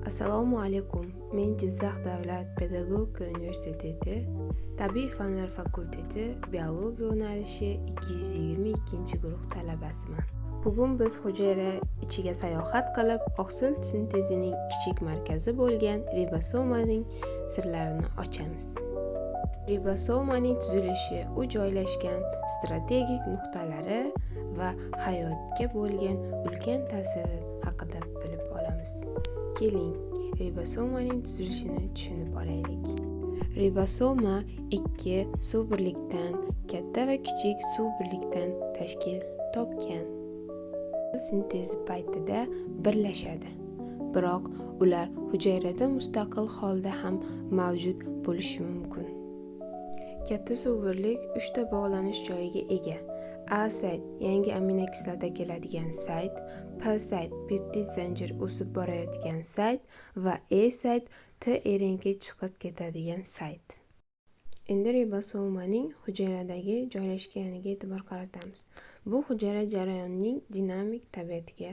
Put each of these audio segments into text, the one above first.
Assalomu alaykum. Men Jizzax davlat pedagogika universiteti Tabiiy fanlar fakulteti biologiya yo'nalishi 222-guruh talabasiman. Bugun biz hujayra ichiga sayohat qilib, oqsil sintezining kichik markazi bo'lgan ribosomaning sirlarini ochamiz. Ribosomaning tuzilishi, u joylashgan strategik nuqtalari va hayotga bo'lgan ulkan ta'siri haqida bilib olamiz. Keling, ribosomaning tuzilishini tushunib olaylik. Ribosoma ikki suv birlikdan, katta va kichik suv birlikdan tashkil topgan. Sintezi paytida birlashadi. Biroq ular hujayrada mustaqil holda ham mavjud bo'lishi mumkin. Katta suv birlik 3 ta bog'lanish joyiga ega. A sayt yangi aminokislota keladigan sayt, P sayt peptid zanjir o'sib borayotgan sayt va E sayt T-RNK chiqib ketadigan sayt. Endi ribosomaning hujayradagi joylashganiga e'tibor qaratamiz. Bu hujayra jarayonining dinamik tabiatiga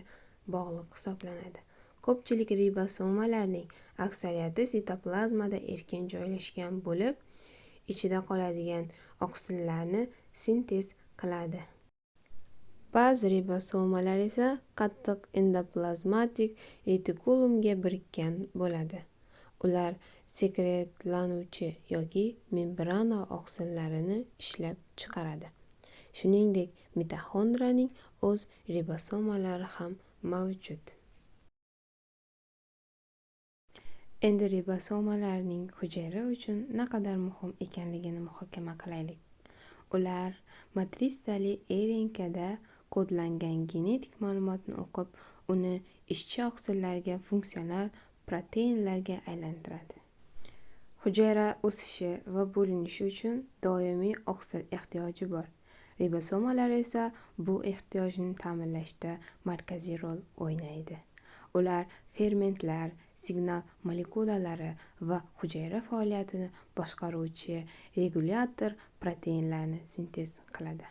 bog'liq hisoblanadi. Ko'pchilik ribosomalarning aksariyati sitoplazmada erkin joylashgan bo'lib, ichida qoladigan oqsillarni sintez qiladi. Ba'zi ribosomalar esa qattiq endoplazmatik retikulumga birikkan bo'ladi. Ular sekretlanuvchi yoki membrana oqsillarini ishlab chiqaradi. Shuningdek, mitoxondriyaning o'z ribosomalari ham mavjud. Endi ribosomalarning hujayra uchun naqadar muhim ekanligini muhokama qilaylik. Ular matrisali RNKda kodlangan genetik ma'lumotni o'qib, uni ishchi oqsillarga, funksional proteinlarga aylantiradi. Hujayra o'sishi va bo'linishi uchun doimiy oqsil ehtiyoji bor. Ribosomalar esa bu ehtiyojni ta'minlashda markaziy rol o'ynaydi. Ular fermentlar, signal molekulalari va hujayra faoliyatini boshqaruvchi regulyator proteinlarni sintez qiladi.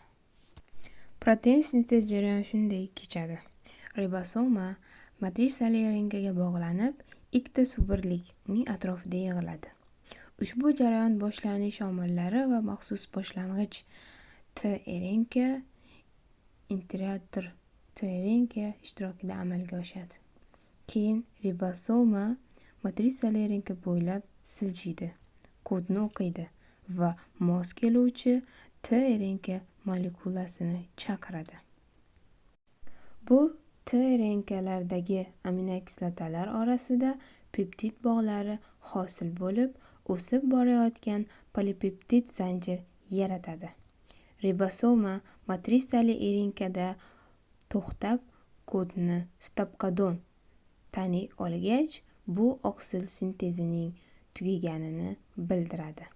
Protein sintez jarayoni shunday kechadi. Ribosoma matrisali RNKga bog'lanib, ikkita suv birlik uning atrofida yig'iladi. Ushbu jarayon boshlanish omillari va maxsus boshlang'ich T-RNK integrator T-RNK ishtirokida amalga oshadi. Keyin ribosoma matrisali RNK bo'ylab siljiydi, kodni o'qiydi va mos keluvchi T-RNK molekulasini chaqiradi. Bu T-RNKlardagi aminokislotalar orasida peptid bog'lari hosil bo'lib, o'sib borayotgan polipeptid zanjir yaratadi. Ribosoma matrisali RNKda to'xtab, kodni stop-kodon taniy olgach, bu oqsil sintezining tugaganini bildiradi.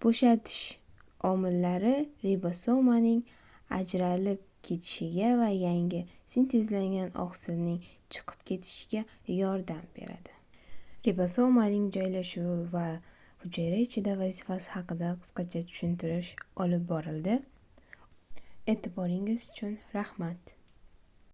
Bo'shatish omillari ribosomaning ajralib ketishiga va yangi sintezlangan oqsilning chiqib ketishiga yordam beradi. Ribosomaning joylashuvi va hujayra ichida vazifasi haqida qisqacha tushuntirish olib borildi. E'tiboringiz uchun rahmat.